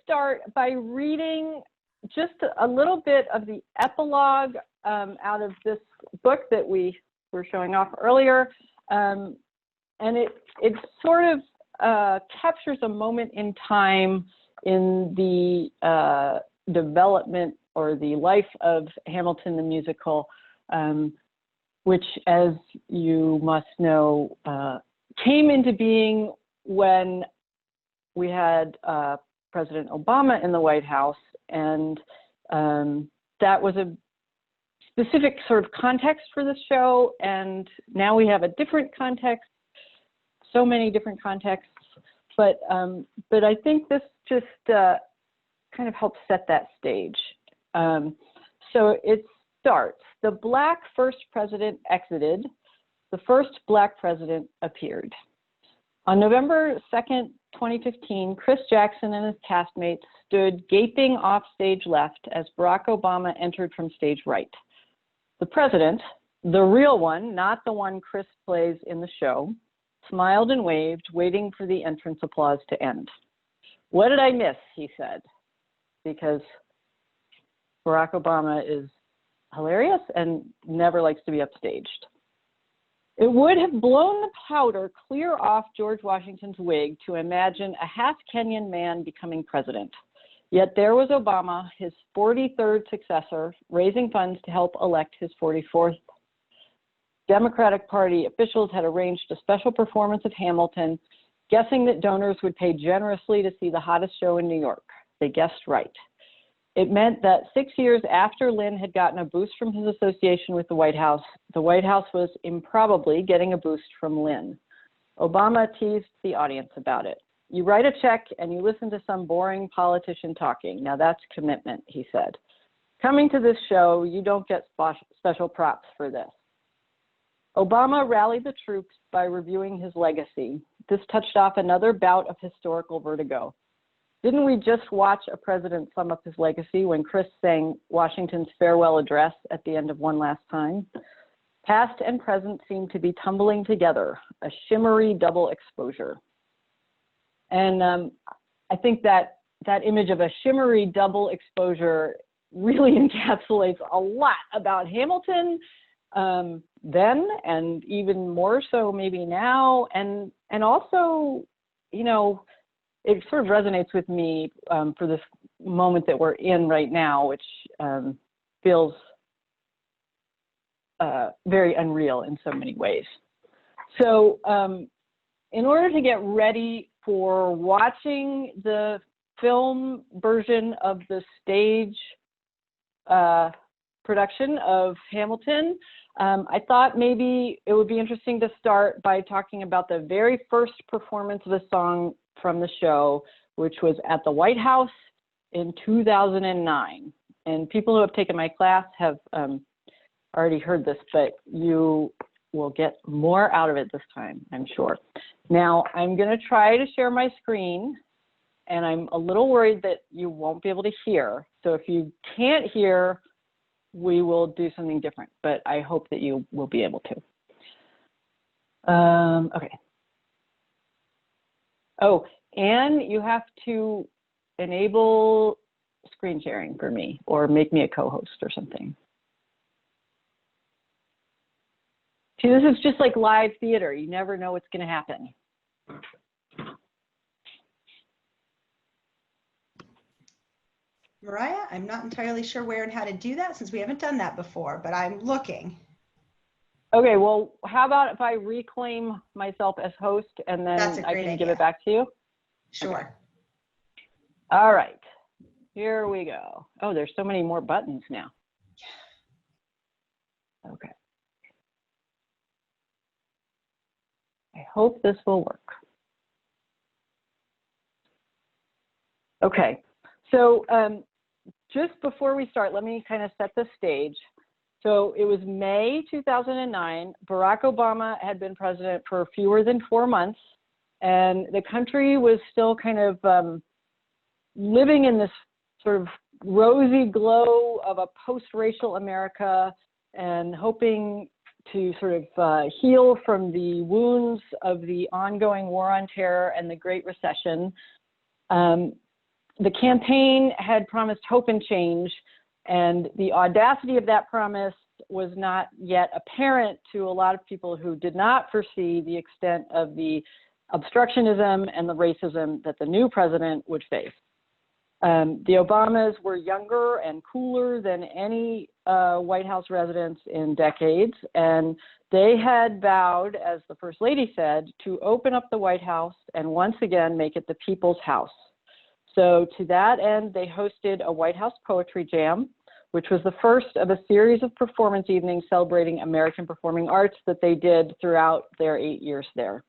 start by reading just a little bit of the epilogue out of this book that we were showing off earlier. And it sort of captures a moment in time in the development or the life of Hamilton the musical, which, as you must know, came into being when we had President Obama in the White House, and that was a specific sort of context for the show, and now we have a different context, so many different contexts, but I think this just kind of helps set that stage. So it starts, the Black first president exited, the first Black president appeared. On November 2nd, 2015, Chris Jackson and his castmates stood gaping off stage left as Barack Obama entered from stage right. The president, the real one, not the one Chris plays in the show, smiled and waved, waiting for the entrance applause to end. "What did I miss?" he said, because Barack Obama is hilarious and never likes to be upstaged. It would have blown the powder clear off George Washington's wig to imagine a half Kenyan man becoming president. Yet there was Obama, his 43rd successor, raising funds to help elect his 44th. Democratic Party officials had arranged a special performance of Hamilton, guessing that donors would pay generously to see the hottest show in New York. They guessed right. It meant that 6 years after Lynn had gotten a boost from his association with the White House was improbably getting a boost from Lynn. Obama teased the audience about it. "You write a check and you listen to some boring politician talking. Now that's commitment," he said. "Coming to this show, you don't get special props for this." Obama rallied the troops by reviewing his legacy. This touched off another bout of historical vertigo. Didn't we just watch a president sum up his legacy when Chris sang Washington's farewell address at the end of One Last Time? Past and present seemed to be tumbling together, a shimmery double exposure. And I think that image of a shimmery double exposure really encapsulates a lot about Hamilton then, and even more so maybe now, and also, you know, it sort of resonates with me for this moment that we're in right now, which feels very unreal in so many ways. So in order to get ready for watching the film version of the stage production of Hamilton, I thought maybe it would be interesting to start by talking about the very first performance of the song from the show, which was at the White House in 2009. And people who have taken my class have already heard this, but you will get more out of it this time, I'm sure. Now, I'm going to try to share my screen, and I'm a little worried that you won't be able to hear. So if you can't hear, we will do something different, but I hope that you will be able to. Okay. Oh, and you have to enable screen sharing for me or make me a co-host or something. See, this is just like live theater. You never know what's going to happen. Mariah, I'm not entirely sure where and how to do that since we haven't done that before, but I'm looking. Okay, well, how about if I reclaim myself as host and then I can give it back to you? Sure. Okay. All right, here we go. Oh, there's so many more buttons now. Okay. I hope this will work. Okay, so just before we start, let me kind of set the stage. So it was May 2009. Barack Obama had been president for fewer than 4 months, and the country was still kind of living in this sort of rosy glow of a post-racial America and hoping to sort of heal from the wounds of the ongoing war on terror and the Great Recession. the campaign had promised hope and change, and the audacity of that promise was not yet apparent to a lot of people who did not foresee the extent of the obstructionism and the racism that the new president would face. The Obamas were younger and cooler than any White House residents in decades, and they had vowed, as the First Lady said, to open up the White House and once again make it the people's house. So to that end, they hosted a White House poetry jam, which was the first of a series of performance evenings celebrating American performing arts that they did throughout their 8 years there.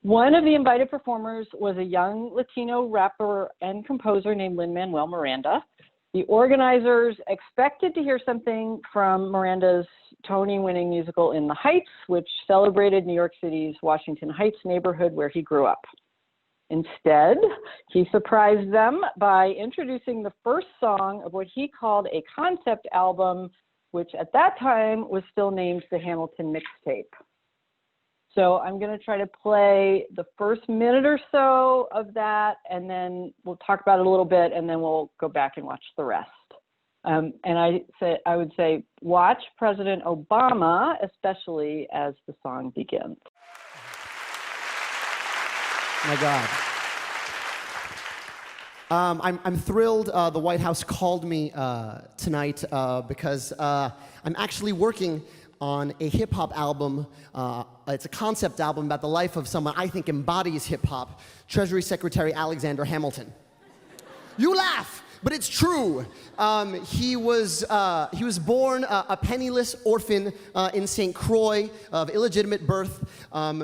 One of the invited performers was a young Latino rapper and composer named Lin-Manuel Miranda. The organizers expected to hear something from Miranda's Tony-winning musical In the Heights, which celebrated New York City's Washington Heights neighborhood where he grew up. Instead, he surprised them by introducing the first song of what he called a concept album, which at that time was still named the Hamilton Mixtape. So I'm going to try to play the first minute or so of that, and then we'll talk about it a little bit, and then we'll go back and watch the rest. And I would say watch President Obama, especially as the song begins. My God. I'm thrilled the White House called me tonight because I'm actually working on a hip-hop album. It's a concept album about the life of someone I think embodies hip-hop, Treasury Secretary Alexander Hamilton. You laugh, but it's true. He was born a penniless orphan in St. Croix of illegitimate birth,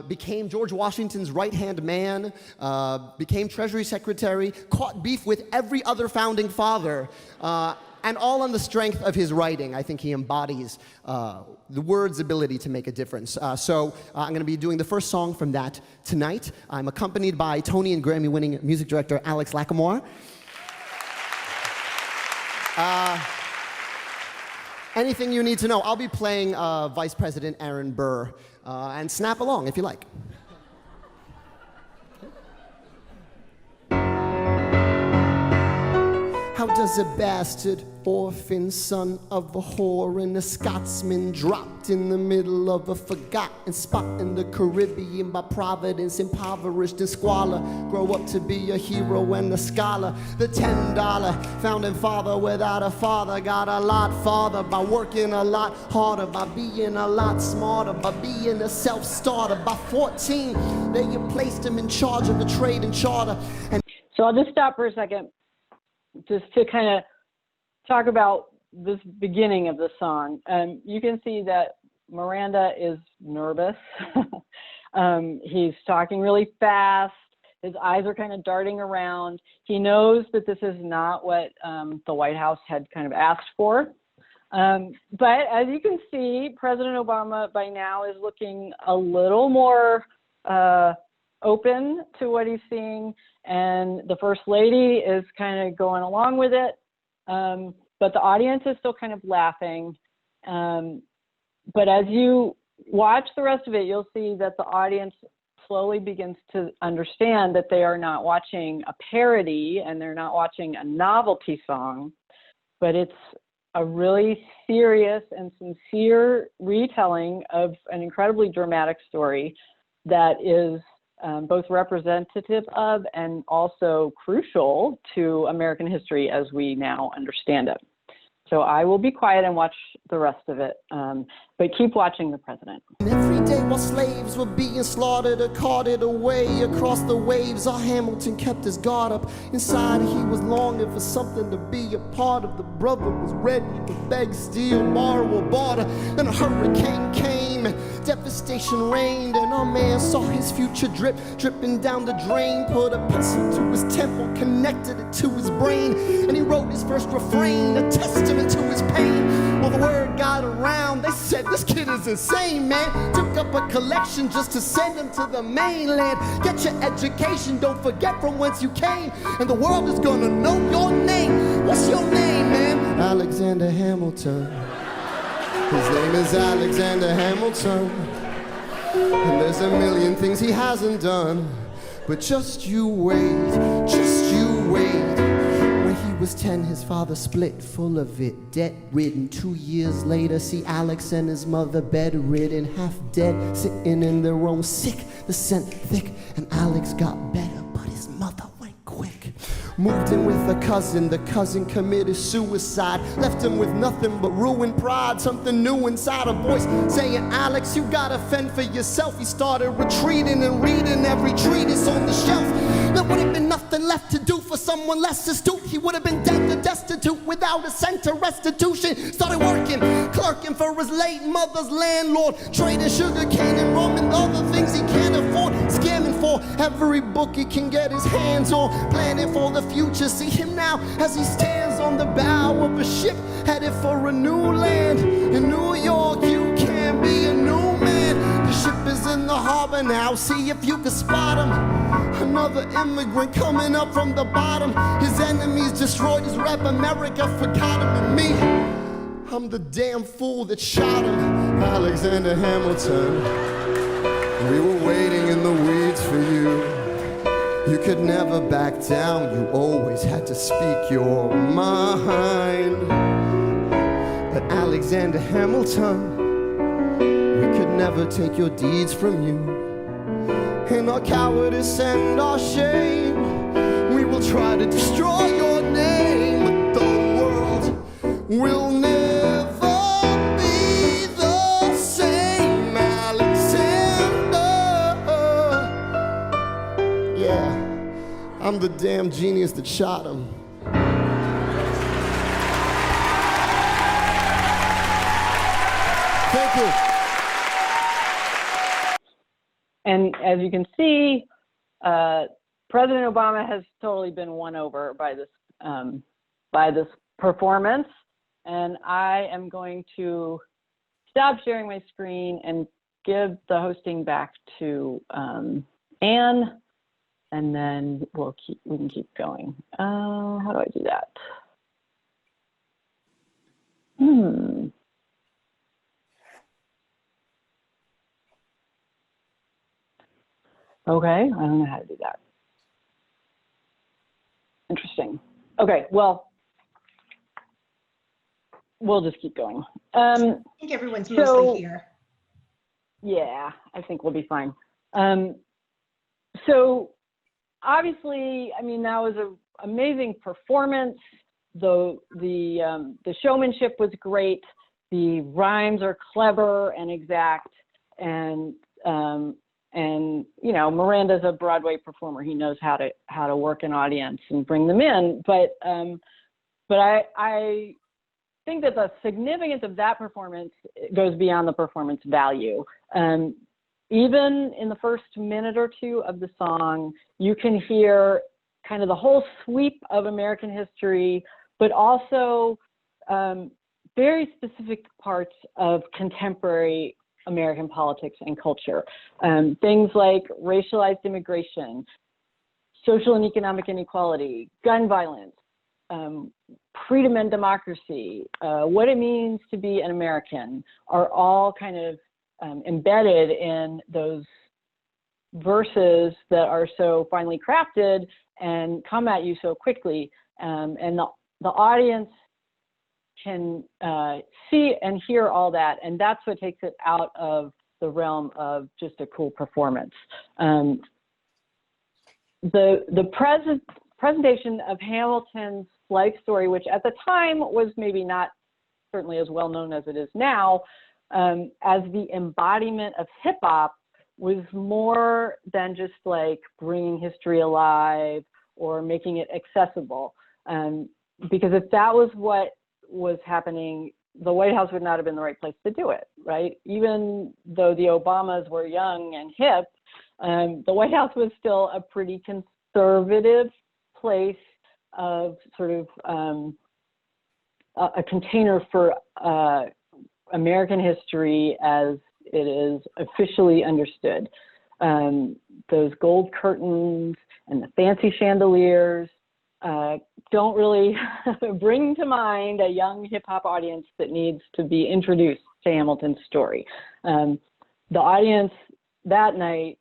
became George Washington's right-hand man, became Treasury Secretary, caught beef with every other founding father, and all on the strength of his writing. I think he embodies the word's ability to make a difference. So I'm going to be doing the first song from that tonight. I'm accompanied by Tony and Grammy-winning music director Alex Lacamoire. Anything you need to know. I'll be playing Vice President Aaron Burr, and snap along if you like. How does a bastard orphan son of a whore and a Scotsman dropped in the middle of a forgotten spot in the Caribbean by providence, impoverished and squalor, grow up to be a hero and a scholar? The $10 founding father without a father got a lot farther by working a lot harder, by being a lot smarter, by being a self-starter. By 14, they placed him in charge of the trade and charter. And so I'll just stop for a second, just to kind of talk about this beginning of the song. You can see that Miranda is nervous. He's talking really fast. His eyes are kind of darting around. He knows that this is not what the White House had kind of asked for. But as you can see, President Obama by now is looking a little more open to what he's seeing, and the First Lady is kind of going along with it, but the audience is still kind of laughing. But as you watch the rest of it, you'll see that the audience slowly begins to understand that they are not watching a parody and they're not watching a novelty song, but it's a really serious and sincere retelling of an incredibly dramatic story that is both representative of and also crucial to American history as we now understand it. So I will be quiet and watch the rest of it, but keep watching the president. Every day while slaves were being slaughtered or carted away across the waves, our Hamilton kept his guard up. Inside he was longing for something to be a part of. The brother was ready to beg, steal, borrow, or barter. Then a hurricane came, devastation reigned, and our man saw his future dripping down the drain. Put a pencil to his temple, connected it to his brain, and he wrote his first refrain, a testament to his pain. Well, the word got around, they said this kid is insane, man. Took up a collection just to send him to the mainland. Get your education, don't forget from whence you came, and the world is gonna know your name. What's your name, man? Alexander Hamilton. His name is Alexander Hamilton, and there's a million things he hasn't done, but just you wait, just you wait. was 10, his father split, full of it, debt-ridden. 2 years later, see Alex and his mother bedridden, half dead, sitting in their room, sick, the scent thick, and Alex got better, but his mother went quick. Moved in with a cousin, the cousin committed suicide, left him with nothing but ruined pride, something new inside, a voice saying, Alex, you gotta fend for yourself. He started retreating and reading every treatise on the shelf. There would have been nothing left to do for someone less astute. He would have been dead or destitute without a cent of restitution. Started working, clerking for his late mother's landlord, trading sugar cane and rum and other things he can't afford, scamming for every book he can get his hands on, planning for the future. See him now as he stands on the bow of a ship headed for a new land. In New York, you can be a new man. The ship is in the harbor now, see if you can spot him. Another immigrant coming up from the bottom. His enemies destroyed his rep, America forgot him. And me, I'm the damn fool that shot him. Alexander Hamilton, we were waiting in the weeds for you. You could never back down, you always had to speak your mind. But Alexander Hamilton, we could never take your deeds from you. In our cowardice and our shame, we will try to destroy your name, but the world will never be the same, Alexander. Yeah, I'm the damn genius that shot him. Thank you. And as you can see, President Obama has totally been won over by this performance. And I am going to stop sharing my screen and give the hosting back to Anne, and then we can keep going. How do I do that? Okay, I don't know how to do that. Interesting. Okay, well, we'll just keep going. I think everyone's mostly here. Yeah, I think we'll be fine. So obviously, I mean, that was an amazing performance. The showmanship was great. The rhymes are clever and exact, and you know, Miranda's a Broadway performer. He knows how to work an audience and bring them in. But I think that the significance of that performance goes beyond the performance value. Even in the first minute or two of the song, you can hear kind of the whole sweep of American history, but also very specific parts of contemporary American politics and culture. Things like racialized immigration, social and economic inequality, gun violence, freedom and democracy, what it means to be an American are all kind of embedded in those verses that are so finely crafted and come at you so quickly. And the audience can see and hear all that, and that's what takes it out of the realm of just a cool performance. The presentation of Hamilton's life story, which at the time was maybe not certainly as well known as it is now, as the embodiment of hip hop, was more than just like bringing history alive or making it accessible. Because if that was what was happening, the White House would not have been the right place to do it, right? Even though the Obamas were young and hip, the White House was still a pretty conservative place of sort of a container for American history as it is officially understood. Those gold curtains and the fancy chandeliers don't really bring to mind a young hip hop audience that needs to be introduced to Hamilton's story. The audience that night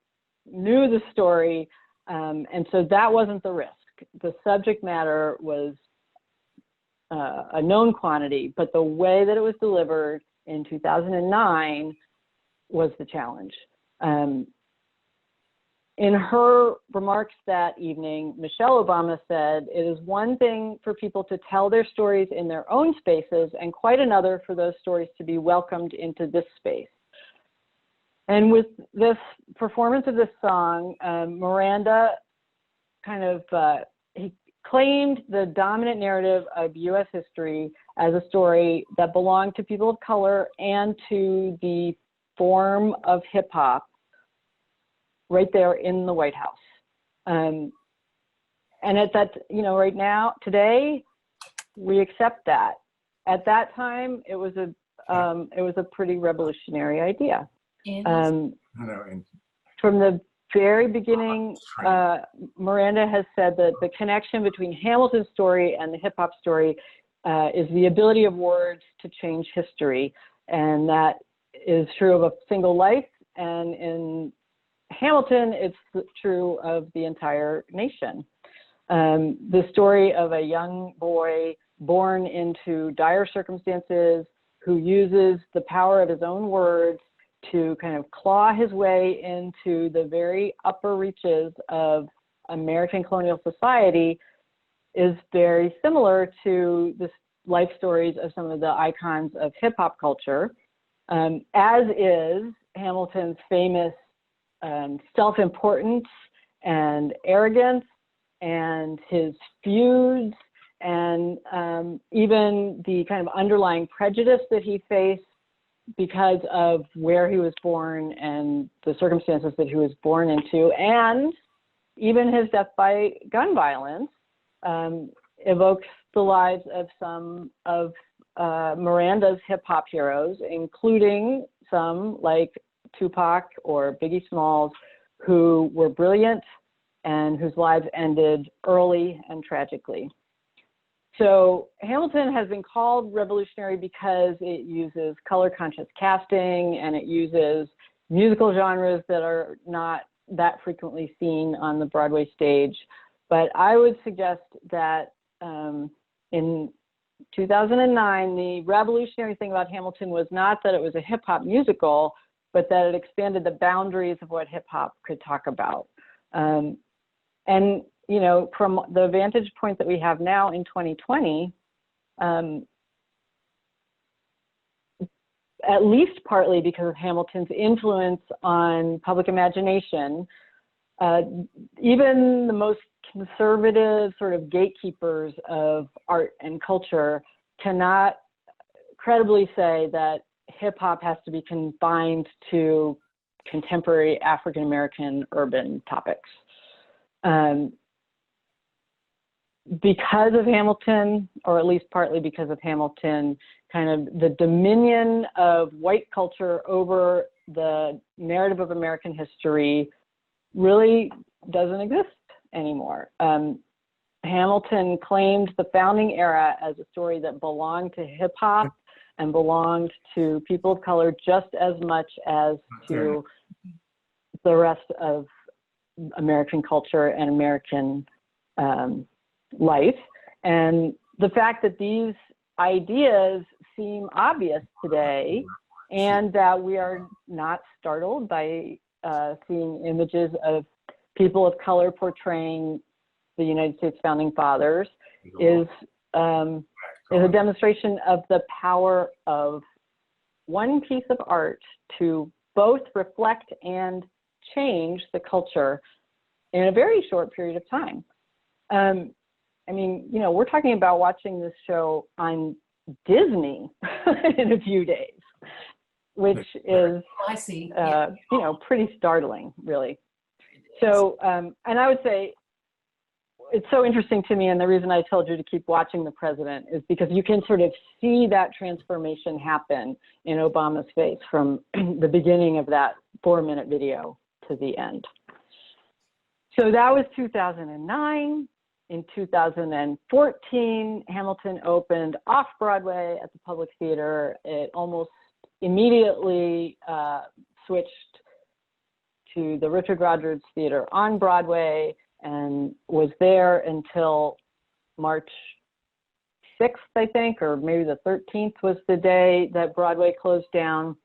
knew the story, and so that wasn't the risk. The subject matter was a known quantity, but the way that it was delivered in 2009 was the challenge. In her remarks that evening, Michelle Obama said, "It is one thing for people to tell their stories in their own spaces and quite another for those stories to be welcomed into this space." And with this performance of this song, Miranda kind of, he claimed the dominant narrative of US history as a story that belonged to people of color and to the form of hip hop right there in the White House. And at that, you know, right now, today, we accept that. At that time, it was a pretty revolutionary idea. From the very beginning, Miranda has said that the connection between Hamilton's story and the hip hop story is the ability of words to change history. And that is true of a single life. And in Hamilton, it's true of the entire nation. The story of a young boy born into dire circumstances who uses the power of his own words to kind of claw his way into the very upper reaches of American colonial society is very similar to the life stories of some of the icons of hip hop culture, as is Hamilton's famous self-importance and arrogance and his feuds and even the kind of underlying prejudice that he faced because of where he was born and the circumstances that he was born into, and even his death by gun violence evokes the lives of some of Miranda's hip hop heroes, including some like Tupac or Biggie Smalls, who were brilliant and whose lives ended early and tragically. So Hamilton has been called revolutionary because it uses color conscious casting and it uses musical genres that are not that frequently seen on the Broadway stage. But I would suggest that in 2009, the revolutionary thing about Hamilton was not that it was a hip hop musical, but that it expanded the boundaries of what hip hop could talk about. And you know, from the vantage point that we have now in 2020, at least partly because of Hamilton's influence on public imagination, even the most conservative sort of gatekeepers of art and culture cannot credibly say that hip hop has to be confined to contemporary African-American urban topics. Because of Hamilton, or at least partly because of Hamilton, kind of the dominion of white culture over the narrative of American history really doesn't exist anymore. Hamilton claimed the founding era as a story that belonged to hip hop and belonged to people of color just as much as to the rest of American culture and American life. And the fact that these ideas seem obvious today and that we are not startled by seeing images of people of color portraying the United States founding fathers is a demonstration of the power of one piece of art to both reflect and change the culture in a very short period of time. I mean, you know, we're talking about watching this show on Disney in a few days, which is, you know, pretty startling, really. So, and I would say it's so interesting to me, and the reason I told you to keep watching The President is because you can sort of see that transformation happen in Obama's face from the beginning of that 4-minute video to the end. So that was 2009. In 2014, Hamilton opened off-Broadway at the Public Theater. It almost immediately switched to the Richard Rodgers Theater on Broadway and was there until March I think, or maybe the 13th was the day that Broadway closed down.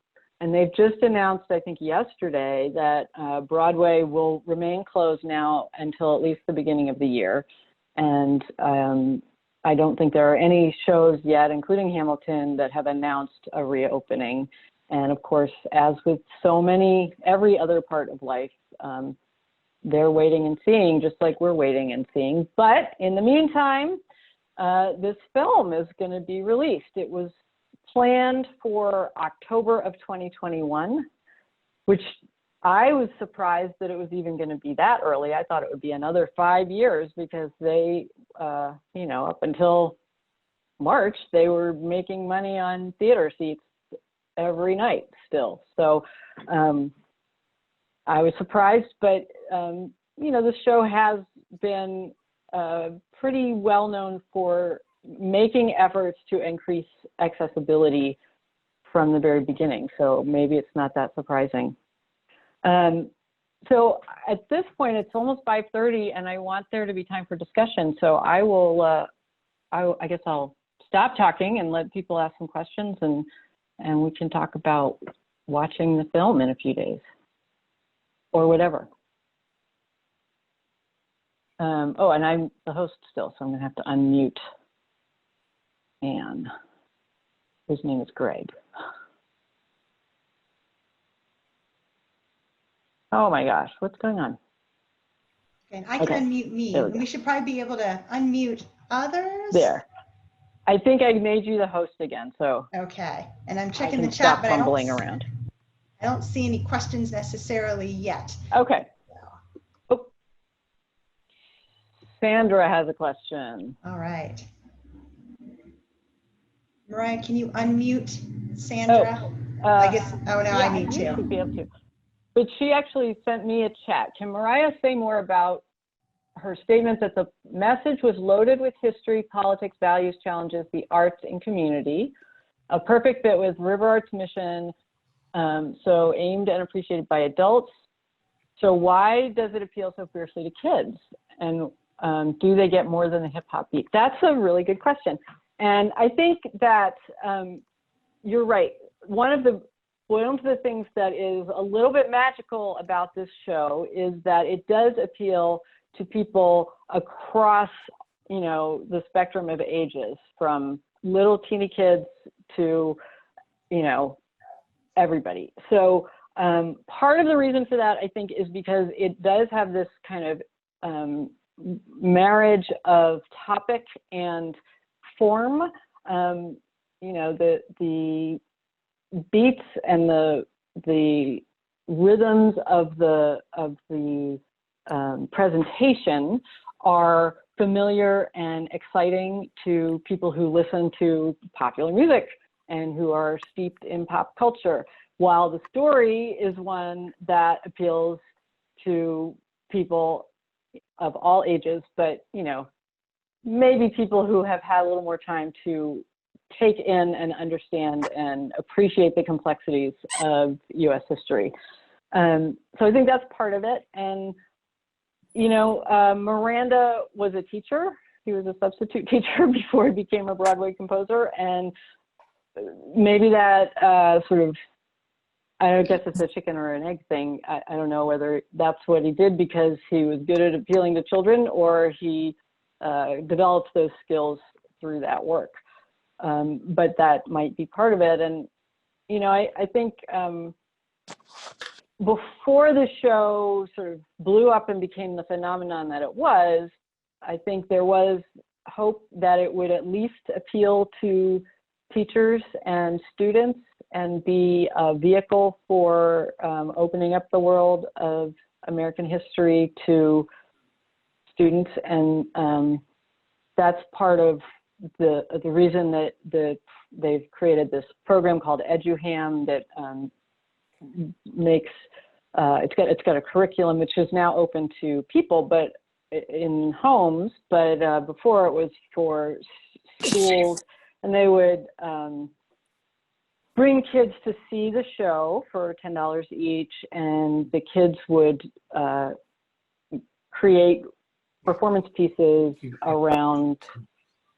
And they've just announced, I think yesterday, that Broadway will remain closed now until at least the beginning of the year. And I don't think there are any shows yet, including Hamilton, that have announced a reopening. And of course, as with so many, every other part of life, they're waiting and seeing, just like we're waiting and seeing. But in the meantime, this film is going to be released. It was planned for October of 2021, which I was surprised that it was even going to be that early. I thought it would be another 5 years because they, you know, up until March, they were making money on theater seats every night still. So I was surprised, but, you know, the show has been pretty well known for making efforts to increase accessibility from the very beginning. So maybe it's not that surprising. So at this point, it's almost 5:30 and I want there to be time for discussion. So I will, I guess I'll stop talking and let people ask some questions, and we can talk about watching the film in a few days or whatever. Oh, and I'm the host still, so I'm gonna have to unmute Anne, whose name is Greg. Oh my gosh, what's going on? And I can unmute me. We should probably be able to unmute others. There. I think I made you the host again, so. Okay, and I'm checking the chat, but fumbling around. I don't see any questions necessarily yet. Okay. Oh. Sandra has a question. All right. Mariah, can you unmute Sandra? I guess, oh no, yeah, I need to. Be able to. But she actually sent me a chat. Can Mariah say more about her statement that the message was loaded with history, politics, values, challenges, the arts, and community, a perfect fit with RiverArts' mission, so aimed and appreciated by adults. So why does it appeal so fiercely to kids? And do they get more than the hip hop beat? That's a really good question. And I think that you're right. One of the things that is a little bit magical about this show is that it does appeal to people across, you know, the spectrum of ages, from little teeny kids to, you know, everybody. So part of the reason for that, I think, is because it does have this kind of marriage of topic and form. You know, the beats and the rhythms of the presentation are familiar and exciting to people who listen to popular music and who are steeped in pop culture, while the story is one that appeals to people of all ages, but, you know, maybe people who have had a little more time to take in and understand and appreciate the complexities of U.S. history. So I think that's part of it. And, you know, Miranda was a teacher. He was a substitute teacher before he became a Broadway composer. And maybe that sort of, I guess it's a chicken or an egg thing. I don't know whether that's what he did because he was good at appealing to children, or he developed those skills through that work. But that might be part of it. And, you know, I think before the show sort of blew up and became the phenomenon that it was, I think there was hope that it would at least appeal to teachers and students and be a vehicle for opening up the world of American history to students. And that's part of the reason that they've created this program called EduHam that makes it's got a curriculum which is now open to people, but in homes. But before it was for schools, and they would bring kids to see the show for $10 each, and the kids would create performance pieces around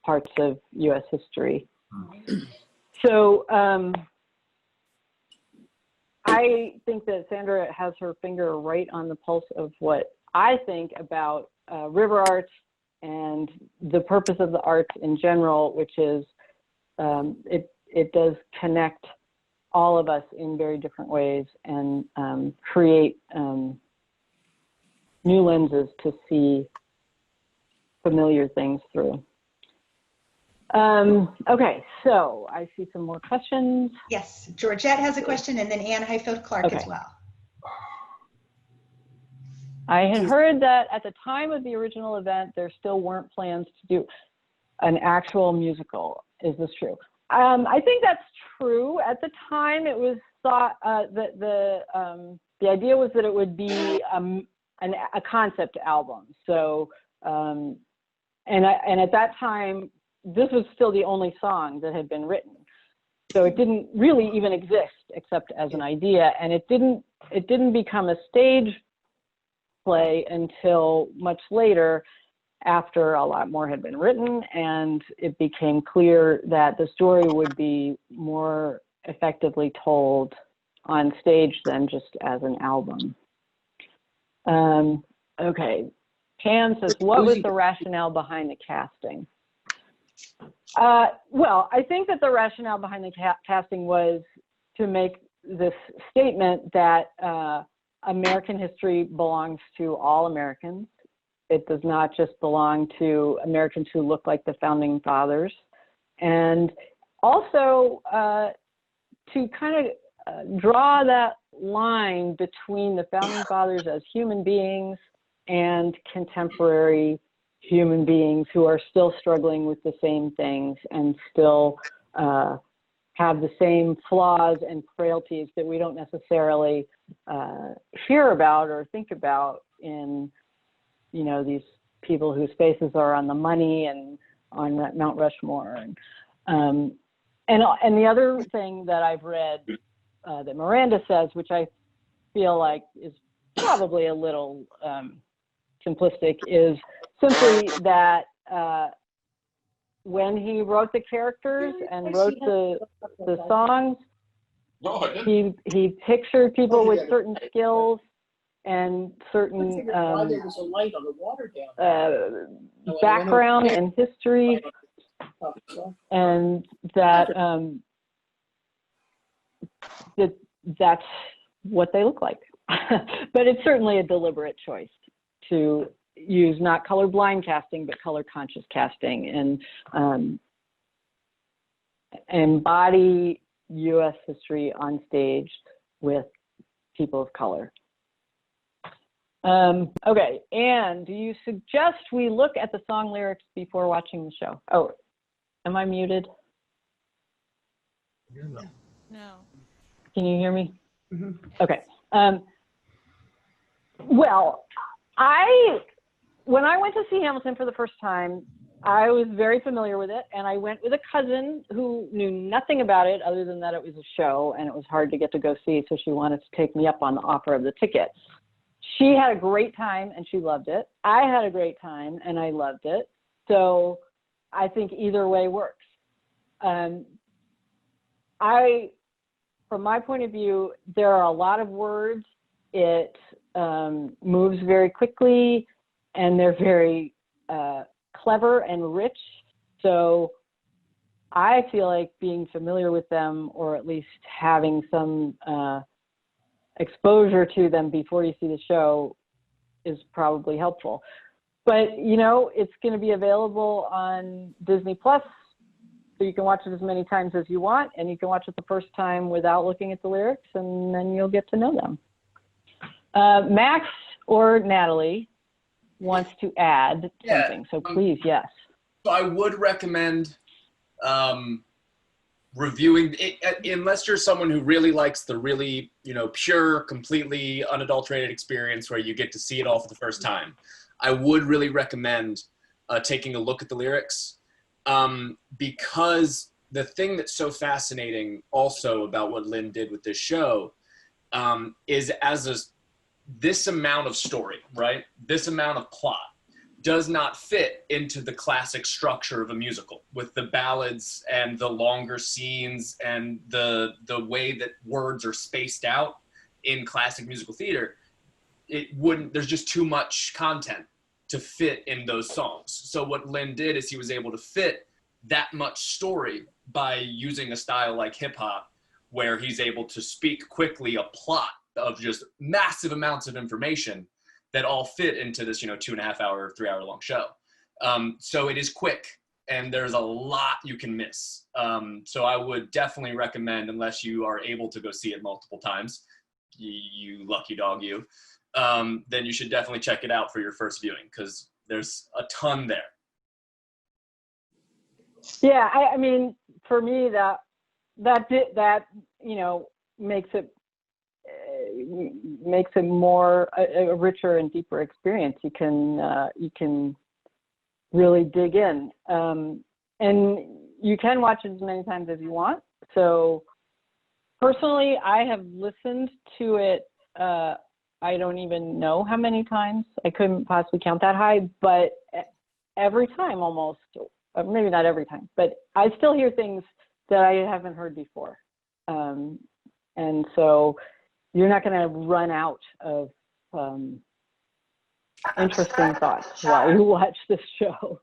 parts of U.S. history. So I think that Sandra has her finger right on the pulse of what I think about RiverArts and the purpose of the arts in general, which is it does connect all of us in very different ways and create new lenses to see familiar things through. Okay, so I see some more questions. Yes, Georgette has a question, and then Anne Highfield-Clark as well. I had heard that at the time of the original event, there still weren't plans to do an actual musical. Is this true? I think that's true. At the time, it was thought that the idea was that it would be a concept album. So, and at that time, this was still the only song that had been written. So it didn't really even exist except as an idea, and it didn't become a stage play until much later, after a lot more had been written, and it became clear that the story would be more effectively told on stage than just as an album. Okay, Pam says, what was the rationale behind the casting? Well, I think that the rationale behind the casting was to make this statement that American history belongs to all Americans. It does not just belong to Americans who look like the founding fathers. And also to kind of draw that line between the founding fathers as human beings and contemporary human beings who are still struggling with the same things and still have the same flaws and frailties that we don't necessarily hear about or think about in, you know, these people whose faces are on the money and on Mount Rushmore. And the other thing that I've read that Miranda says, which I feel like is probably a little simplistic, is simply that when he wrote the characters and wrote the songs, he pictured people with certain skills and certain background and history, and that's what they look like. But it's certainly a deliberate choice to use not colorblind casting, but color conscious casting, and embody U.S. history on stage with people of color. Okay, Anne, do you suggest we look at the song lyrics before watching the show? Oh, am I muted? No. Can you hear me? Mm-hmm. Okay. Well, when I went to see Hamilton for the first time, I was very familiar with it, and I went with a cousin who knew nothing about it other than that it was a show and it was hard to get to go see, so she wanted to take me up on the offer of the ticket. She had a great time and she loved it. I had a great time and I loved it. So I think either way works. From my point of view, there are a lot of words. It moves very quickly, and they're very clever and rich. So I feel like being familiar with them, or at least having some exposure to them before you see the show, is probably helpful. But, you know, it's going to be available on Disney Plus, so you can watch it as many times as you want, and you can watch it the first time without looking at the lyrics, and then you'll get to know them. Max or Natalie wants to add something, so please, yes. So I would recommend reviewing it, unless you're someone who really likes the really, you know, pure, completely unadulterated experience where you get to see it all for the first time. I would really recommend taking a look at the lyrics, because the thing that's so fascinating also about what Lynn did with this show is this amount of story, right? This amount of plot does not fit into the classic structure of a musical with the ballads and the longer scenes and the way that words are spaced out in classic musical theater. There's just too much content to fit in those songs. So what Lynn did is he was able to fit that much story by using a style like hip hop, where he's able to speak quickly a plot of just massive amounts of information that all fit into this, 2.5 hour, 3 hour long show. So it is quick and there's a lot you can miss. So I would definitely recommend, unless you are able to go see it multiple times, you lucky dog you, then you should definitely check it out for your first viewing, because there's a ton there. Yeah, I mean, for me, that makes it more a richer and deeper experience. You can really dig in, and you can watch it as many times as you want. So personally, I have listened to it. I don't even know how many times. I couldn't possibly count that high, but every time almost, maybe not every time, but I still hear things that I haven't heard before. And so you're not going to run out of interesting thoughts while you watch this show.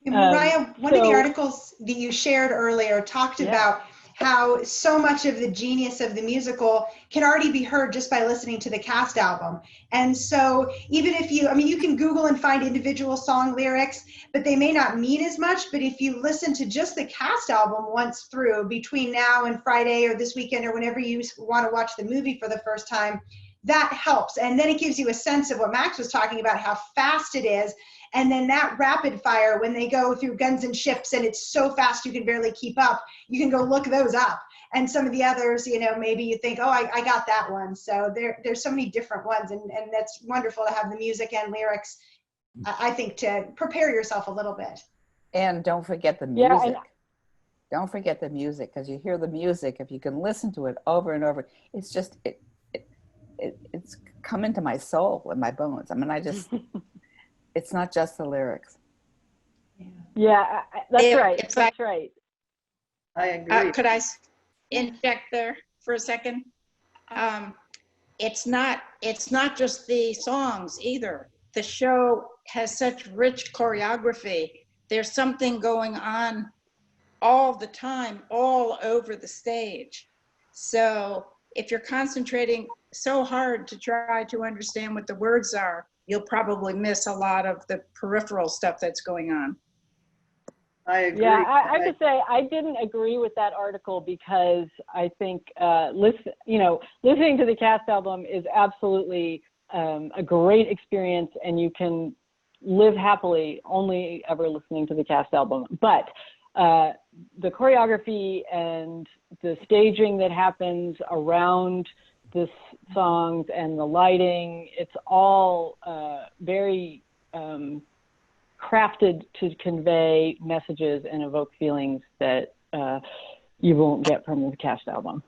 Mariah, one of the articles that you shared earlier talked about how so much of the genius of the musical can already be heard just by listening to the cast album. And so even if you can Google and find individual song lyrics, but they may not mean as much. But if you listen to just the cast album once through, between now and Friday or this weekend or whenever you want to watch the movie for the first time, that helps. And then it gives you a sense of what Max was talking about, how fast it is. And then that rapid fire, when they go through Guns and Ships and it's so fast you can barely keep up, you can go look those up. And some of the others, maybe you think, oh, I got that one. So there's so many different ones. And that's wonderful to have the music and lyrics, I think, to prepare yourself a little bit. And don't forget the music. Don't forget the music, because you hear the music. If you can listen to it over and over, it's just, it's come into my soul and my bones. I mean, it's not just the lyrics. Yeah, that's right. That's right. I agree. Could I inject there for a second? It's not just the songs either. The show has such rich choreography. There's something going on all the time, all over the stage. So if you're concentrating so hard to try to understand what the words are, you'll probably miss a lot of the peripheral stuff that's going on. I agree. Yeah, I have to say I didn't agree with that article, because I think listening to the cast album is absolutely a great experience, and you can live happily only ever listening to the cast album. But the choreography and the staging that happens around the songs and the lighting, it's all very crafted to convey messages and evoke feelings that you won't get from the cast album.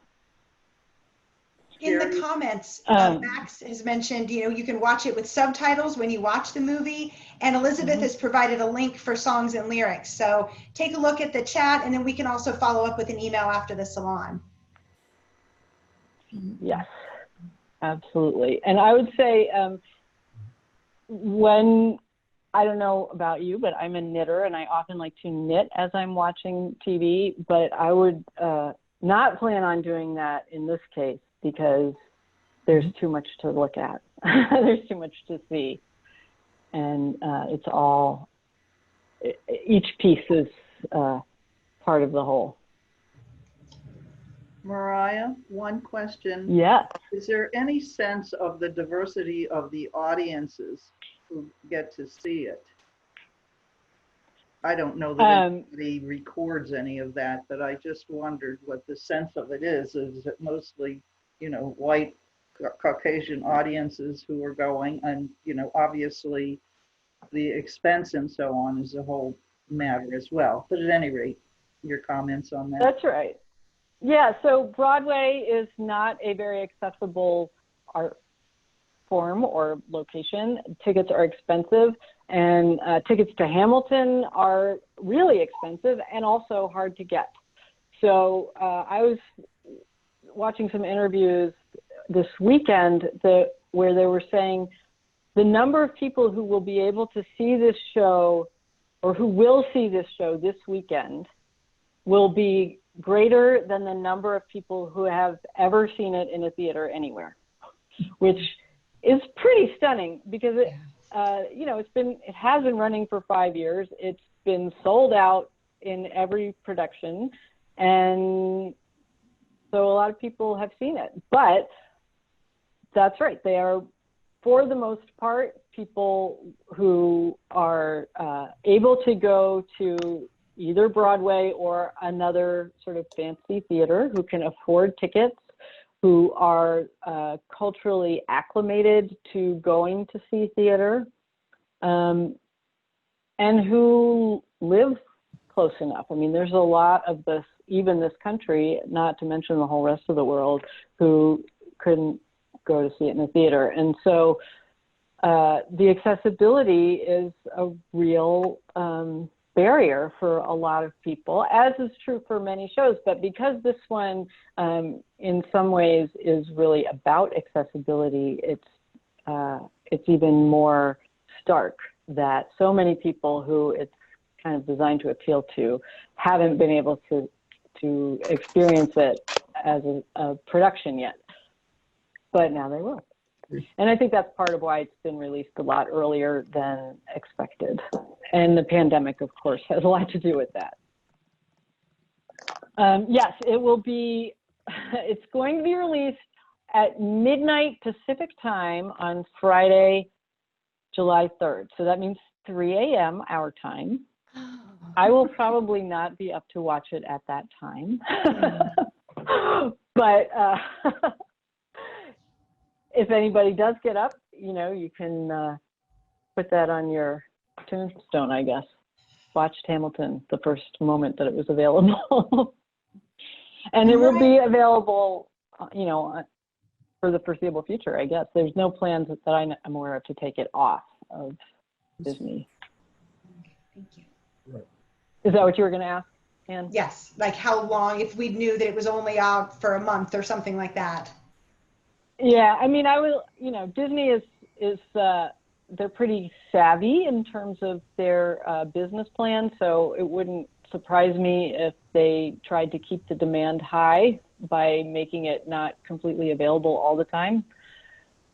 In the comments, Max has mentioned, you can watch it with subtitles when you watch the movie, and Elizabeth has provided a link for songs and lyrics. So take a look at the chat, and then we can also follow up with an email after the salon. Yes, absolutely. And I would say when, I don't know about you, but I'm a knitter and I often like to knit as I'm watching TV, but I would not plan on doing that in this case, because there's too much to look at. There's too much to see. And it's all, each piece is part of the whole. Mariah, one question. Yeah. Is there any sense of the diversity of the audiences who get to see it? I don't know that anybody records any of that, but I just wondered what the sense of it is. Is it mostly, white Caucasian audiences who are going, and, obviously the expense and so on is a whole matter as well. But at any rate, your comments on that. That's right. Yeah, so Broadway is not a very accessible art form or location, tickets are expensive, and tickets to Hamilton are really expensive and also hard to get. So I was watching some interviews this weekend where they were saying the number of people who will be able to see this show or who will see this show this weekend will be greater than the number of people who have ever seen it in a theater anywhere, which is pretty stunning because it, you know, it has been running for 5 years. It's been sold out in every production, and so a lot of people have seen it. But that's right, they are, for the most part, people who are able to go to either Broadway or another sort of fancy theater, who can afford tickets, who are culturally acclimated to going to see theater, and who live close enough. I mean, there's a lot of this, even this country, not to mention the whole rest of the world, who couldn't go to see it in the theater. And so the accessibility is a real barrier for a lot of people, as is true for many shows. But because this one, in some ways, is really about accessibility, it's even more stark that so many people who it's kind of designed to appeal to haven't been able to experience it as a production yet. But now they will. And I think that's part of why it's been released a lot earlier than expected. And the pandemic, of course, has a lot to do with that. Yes, it will be, it's going to be released at midnight Pacific time on Friday, July 3rd. So that means 3 a.m. our time. I will probably not be up to watch it at that time. But if anybody does get up, you know, you can put that on your tombstone, I guess. Watched Hamilton the first moment that it was available. And it will be available, you know, for the foreseeable future, I guess. There's no plans that I'm aware of to take it off of Disney. Thank you. Right. Is that what you were going to ask, Anne? Yes, like how long, if we knew that it was only out for a month or something like that. Yeah, I mean, I will, you know, Disney is they're pretty savvy in terms of their business plan, so it wouldn't surprise me if they tried to keep the demand high by making it not completely available all the time.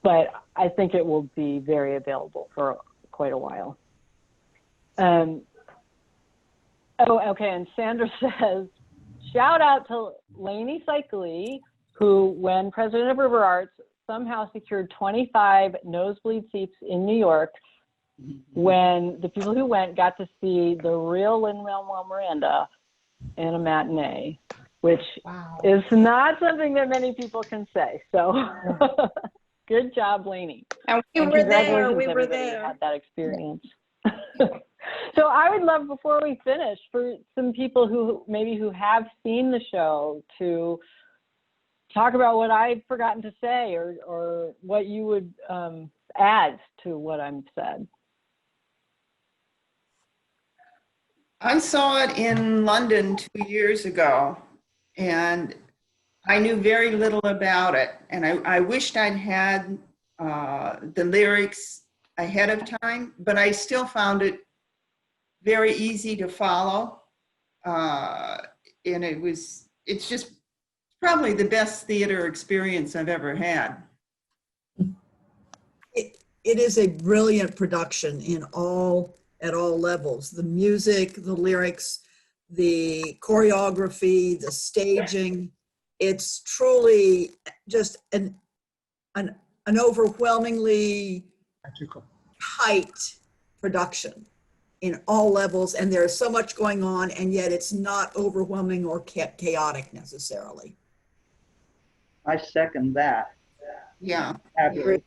But I think it will be very available for quite a while. Oh, okay, and Sandra says, shout out to Lainey Cycli, who, when president of RiverArts, somehow secured 25 nosebleed seats in New York when the people who went got to see the real Lin-Manuel Miranda in a matinee, which is not something that many people can say. So good job, Lainey. And we were there, we were there. Had that experience. So I would love, before we finish, for some people who have seen the show to talk about what I've forgotten to say, or what you would add to what I'm said. I saw it in London 2 years ago, and I knew very little about it. And I wished I'd had the lyrics ahead of time, but I still found it very easy to follow. And it's just probably the best theater experience I've ever had. It is a brilliant production at all levels. The music, the lyrics, the choreography, the staging. It's truly just an overwhelmingly tight production in all levels, and there's so much going on, and yet it's not overwhelming or chaotic necessarily. I second that. Yeah. Absolutely.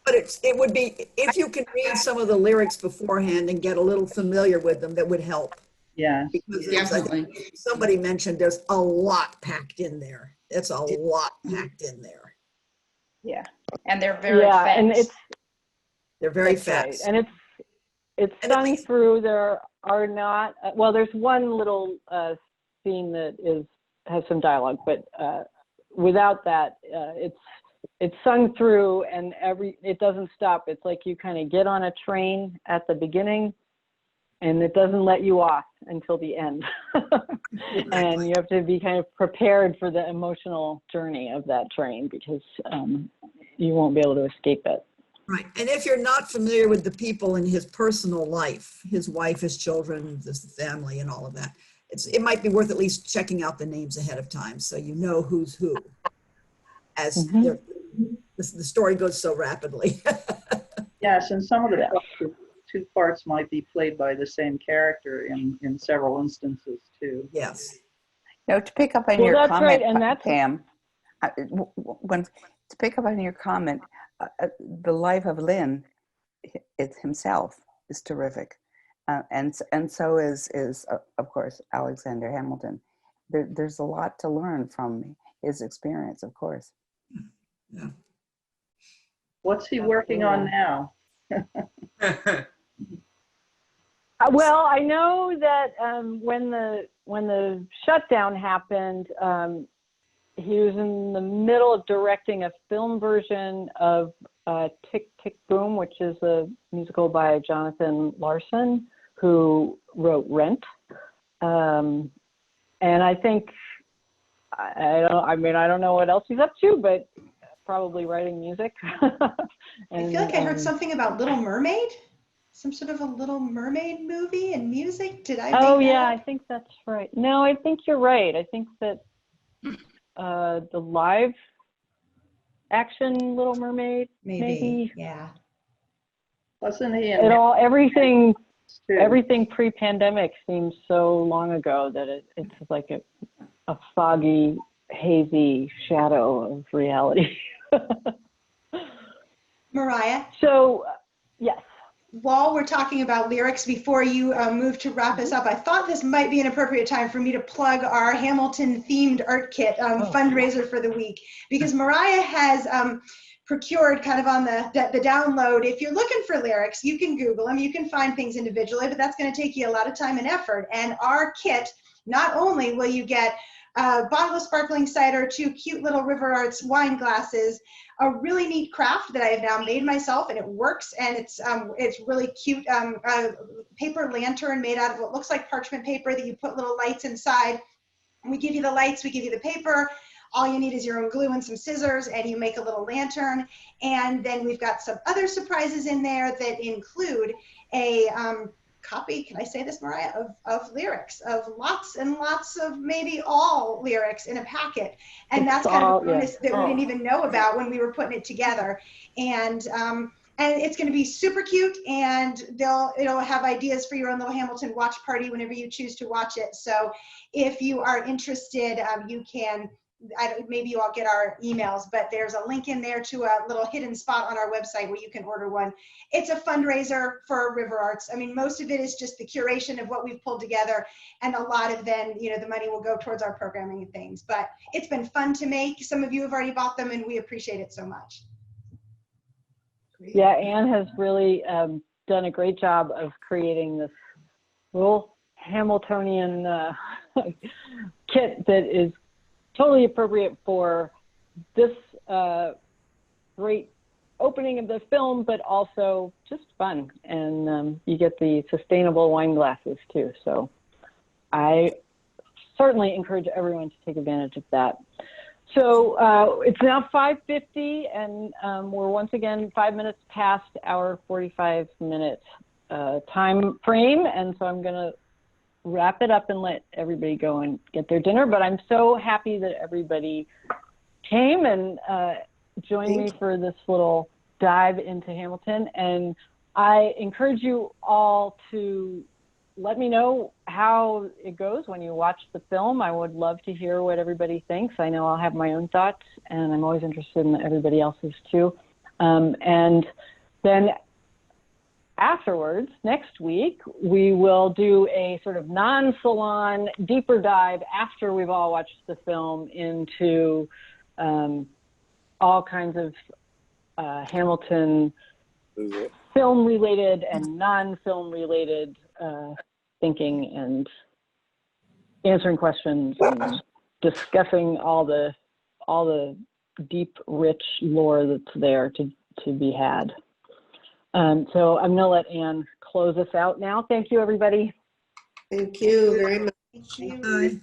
But it would be, if you can read some of the lyrics beforehand and get a little familiar with them, that would help. Yeah. Because Definitely. somebody mentioned there's a lot packed in there. It's a lot packed in there. Yeah, and they're very yeah, fast. and They're very that's right. fast. And it's And at sung least- through. There are not, well, there's one little scene that has some dialogue, but without that, it's sung through, and it doesn't stop. It's like you kind of get on a train at the beginning, and it doesn't let you off until the end. And you have to be kind of prepared for the emotional journey of that train, because you won't be able to escape it. Right. And if you're not familiar with the people in his personal life, his wife, his children, his family, and all of that, it might be worth at least checking out the names ahead of time so you know who's who, as the story goes so rapidly. Yes, and some of the two parts might be played by the same character in several instances too. Yes. Now, to pick up on Well, your that's comment, right, and that's Pam, to pick up on your comment, the life of Lynn, himself, is terrific, and so is of course Alexander Hamilton. There's a lot to learn from his experience, of course. Yeah. What's he working on now? Well, I know that when the shutdown happened, he was in the middle of directing a film version of Tick, Tick, Boom, which is a musical by Jonathan Larson, who wrote Rent. And I think, I don't know what else he's up to, but probably writing music. I feel like I heard something about Little Mermaid, some sort of a Little Mermaid movie and music. Did I make Oh, that yeah, up? I think that's right. No, I think you're right. I think that the live action Little Mermaid, maybe. Yeah. Wasn't he in Everything too? pre-pandemic seems so long ago that it's like a foggy, hazy shadow of reality. Mariah, So, yes. while we're talking about lyrics, before you move to wrap us up, I thought this might be an appropriate time for me to plug our Hamilton themed art kit fundraiser for the week, because Mariah has procured kind of on the download. If you're looking for lyrics, you can Google them, you can find things individually, but that's going to take you a lot of time and effort. And our kit, not only will you get a bottle of sparkling cider, 2 cute little RiverArts wine glasses, a really neat craft that I have now made myself, and it works, and it's really cute, paper lantern made out of what looks like parchment paper that you put little lights inside. And we give you the lights, we give you the paper. All you need is your own glue and some scissors, and you make a little lantern. And then we've got some other surprises in there that include a copy, can I say this, Mariah, of lyrics, of lots and lots of maybe all lyrics in a packet. And that's kind of a bonus that we didn't even know about when we were putting it together. And it's going to be super cute, and it'll have ideas for your own little Hamilton watch party whenever you choose to watch it. So if you are interested, you can, maybe you all get our emails, but there's a link in there to a little hidden spot on our website where you can order one. It's a fundraiser for RiverArts. I mean, most of it is just the curation of what we've pulled together, and a lot of then, the money will go towards our programming and things. But it's been fun to make. Some of you have already bought them, and we appreciate it so much. Yeah, Anne has really done a great job of creating this little Hamiltonian kit that is totally appropriate for this great opening of the film, but also just fun. And you get the sustainable wine glasses too. So I certainly encourage everyone to take advantage of that. So it's now 5:50, and we're once again 5 minutes past our 45-minute time frame. And so I'm going to wrap it up and let everybody go and get their dinner. But I'm so happy that everybody came and joined me for this little dive into Hamilton. And I encourage you all to let me know how it goes when you watch the film. I would love to hear what everybody thinks. I know I'll have my own thoughts, and I'm always interested in everybody else's too. And then afterwards, next week, we will do a sort of non-salon deeper dive after we've all watched the film into all kinds of Hamilton film-related and non-film-related thinking and answering questions and discussing all the deep, rich lore that's there to be had. So I'm gonna let Anne close us out now. Thank you, everybody. Thank you very much. Thank you. Bye.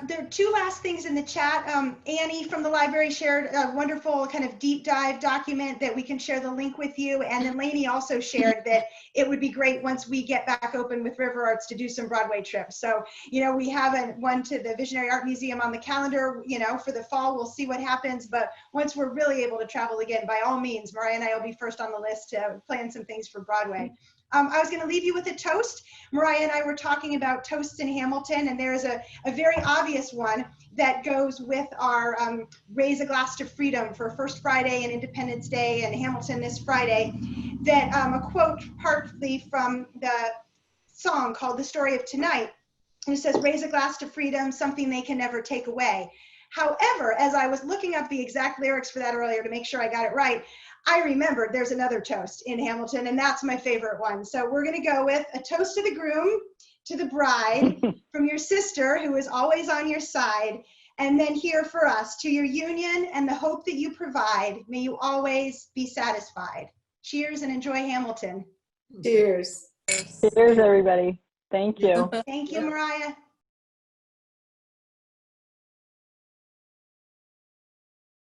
There are two last things in the chat. Annie from the library shared a wonderful kind of deep dive document that we can share the link with you. And then Lainey also shared that it would be great once we get back open with RiverArts to do some Broadway trips. So, you know, we have one to the Visionary Art Museum on the calendar, you know, for the fall. We'll see what happens. But once we're really able to travel again, by all means, Mariah and I will be first on the list to plan some things for Broadway. I was going to leave you with a toast. Mariah and I were talking about toasts in Hamilton, and there's a very obvious one that goes with our Raise a Glass to Freedom for First Friday and Independence Day and Hamilton this Friday, that a quote partly from the song called The Story of Tonight. And it says, raise a glass to freedom, something they can never take away. However, as I was looking up the exact lyrics for that earlier to make sure I got it right, I remembered there's another toast in Hamilton, and that's my favorite one. So we're going to go with a toast to the groom, to the bride, from your sister who is always on your side, and then here for us, to your union and the hope that you provide. May you always be satisfied. Cheers and enjoy Hamilton. Cheers. Cheers, everybody. Thank you. Thank you, Mariah.